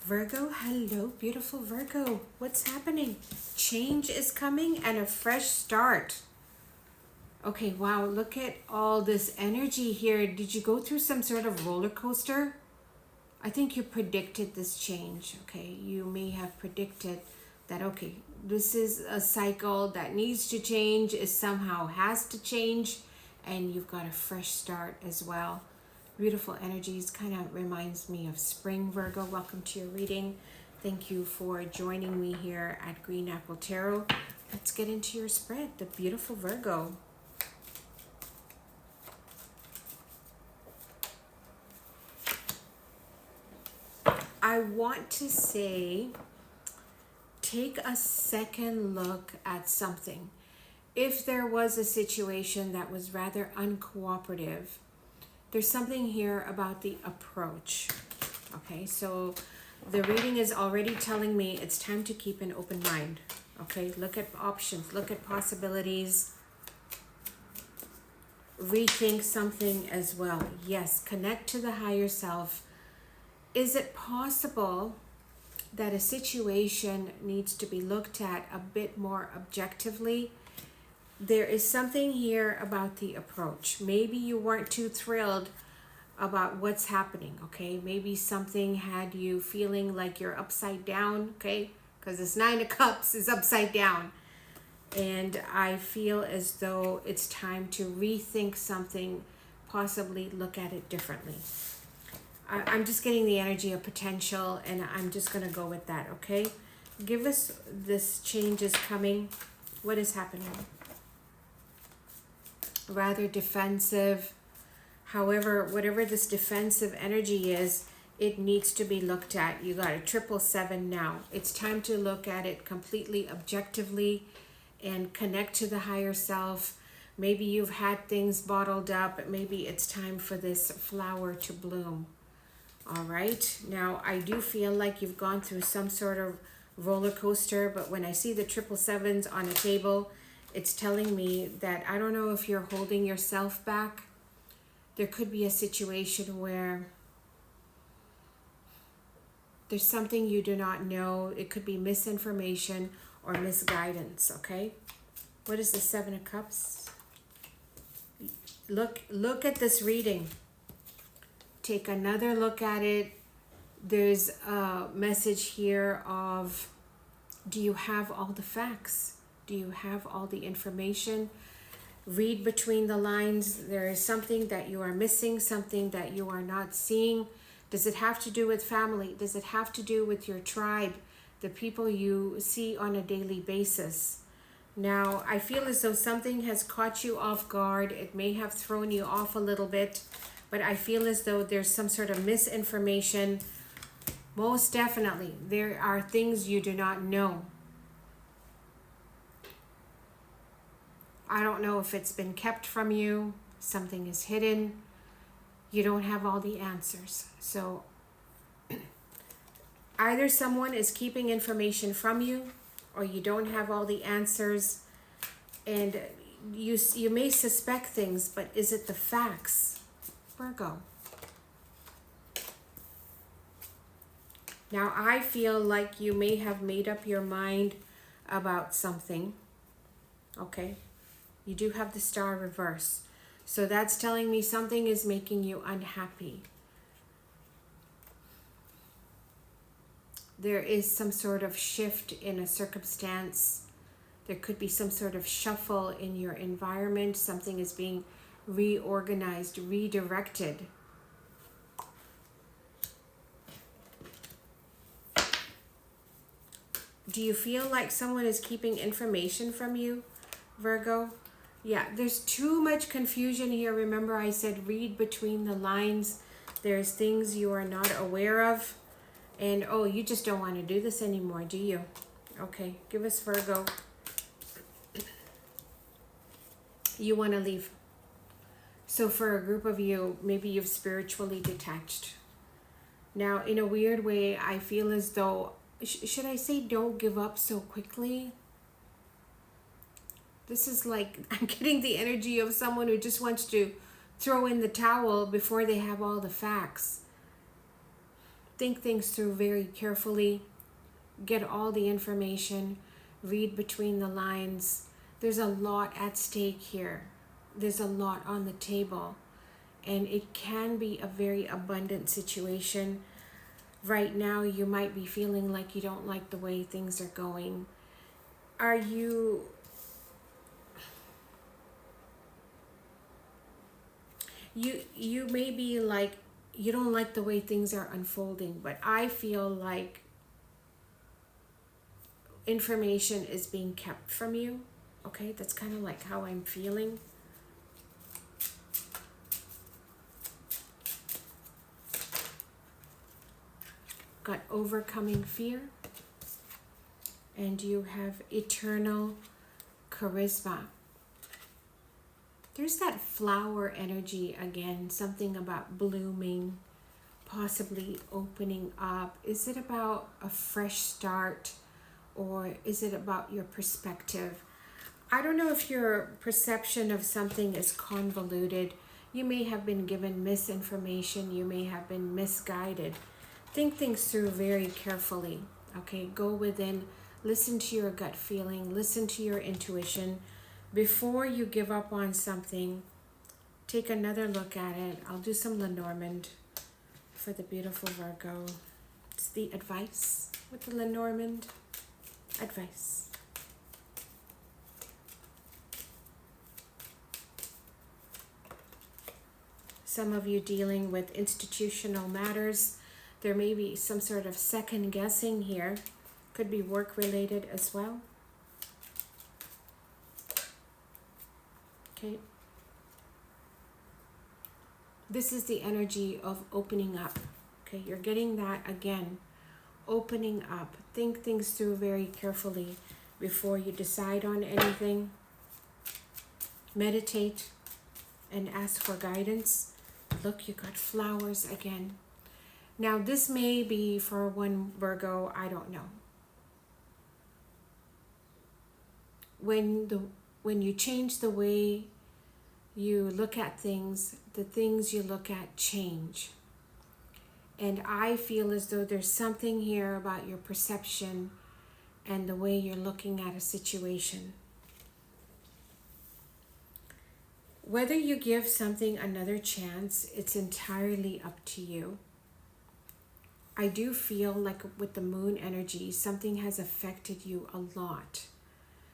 Virgo, hello, beautiful Virgo. What's happening? Change is coming and a fresh start. Okay, wow, look at all this energy here. Did you go through some sort of roller coaster? I think you predicted this change, okay? You may have predicted that, okay, this is a cycle that needs to change, it somehow has to change, and you've got a fresh start as well. Beautiful energies, kind of reminds me of spring, Virgo. Welcome to your reading. Thank you for joining me here at Green Apple Tarot. Let's get into your spread, the beautiful Virgo. I want to say, take a second look at something. If there was a situation that was rather uncooperative, there's something here about the approach. Okay, so the reading is already telling me it's time to keep an open mind. Okay, look at options, look at possibilities, rethink something as well. Yes, connect to the higher self. Is it possible that a situation needs to be looked at a bit more objectively? There is something here about the approach. Maybe you weren't too thrilled about what's happening, okay? Maybe something had you feeling like you're upside down, okay? Because this Nine of Cups is upside down. And I feel as though it's time to rethink something, possibly look at it differently. I'm just getting the energy of potential, and I'm just going to go with that, okay? Give us this change is coming. What is happening? Rather defensive. However, whatever this defensive energy is, it needs to be looked at. You got a 777 now. It's time to look at it completely objectively and connect to the higher self. Maybe you've had things bottled up. Maybe it's time for this flower to bloom. All right, now I do feel like you've gone through some sort of roller coaster, but when I see the 777s on a table, it's telling me that I don't know if you're holding yourself back. There could be a situation where there's something you do not know. It could be misinformation or misguidance, okay? What is the Seven of Cups? Look at this reading. Take another look at it. There's a message here of, do you have all the facts? Do you have all the information? Read between the lines. There is something that you are missing, something that you are not seeing. Does it have to do with family? Does it have to do with your tribe, the people you see on a daily basis? Now, I feel as though something has caught you off guard. It may have thrown you off a little bit, but I feel as though there's some sort of misinformation. Most definitely, there are things you do not know. I don't know if it's been kept from you, something is hidden, you don't have all the answers. So either someone is keeping information from you, or you don't have all the answers, and you may suspect things, but is it the facts? Virgo. Now I feel like you may have made up your mind about something, okay? You do have the Star reverse. So that's telling me something is making you unhappy. There is some sort of shift in a circumstance. There could be some sort of shuffle in your environment. Something is being reorganized, redirected. Do you feel like someone is keeping information from you, Virgo? Yeah, there's too much confusion here. Remember I said read between the lines. There's things you are not aware of. And oh, you just don't want to do this anymore, do you? Okay, give us Virgo. You want to leave. So for a group of you, maybe you've spiritually detached. Now, in a weird way, I feel as though, should I say don't give up so quickly? This is like, I'm getting the energy of someone who just wants to throw in the towel before they have all the facts. Think things through very carefully. Get all the information. Read between the lines. There's a lot at stake here. There's a lot on the table. And it can be a very abundant situation. Right now, you might be feeling like you don't like the way things are going. Are you... You may be like, you don't like the way things are unfolding, but I feel like information is being kept from you. Okay, that's kind of like how I'm feeling. Got overcoming fear, and you have eternal charisma. There's that flower energy again, something about blooming, possibly opening up. Is it about a fresh start, or is it about your perspective? I don't know if your perception of something is convoluted. You may have been given misinformation. You may have been misguided. Think things through very carefully. Okay, go within, listen to your gut feeling, listen to your intuition. Before you give up on something, take another look at it. I'll do some Lenormand for the beautiful Virgo. It's the advice with the Lenormand. Advice. Some of you dealing with institutional matters. There may be some sort of second guessing here. Could be work related as well. Okay. This is the energy of opening up. Okay, you're getting that again. Opening up. Think things through very carefully before you decide on anything. Meditate and ask for guidance. Look, you got flowers again. Now, this may be for one Virgo, I don't know. When you change the way you look at things, the things you look at change. And I feel as though there's something here about your perception and the way you're looking at a situation. Whether you give something another chance, it's entirely up to you. I do feel like with the moon energy, something has affected you a lot.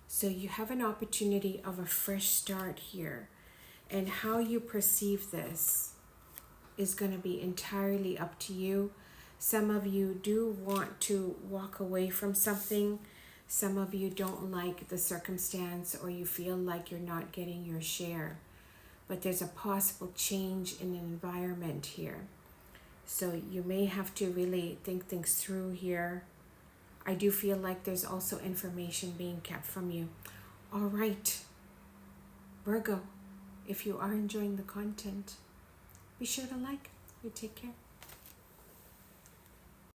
So you have an opportunity of a fresh start here. And how you perceive this is going to be entirely up to you. Some of you do want to walk away from something. Some of you don't like the circumstance, or you feel like you're not getting your share. But there's a possible change in an environment here. So you may have to really think things through here. I do feel like there's also information being kept from you. All right, Virgo, if you are enjoying the content, be sure to like. You take care.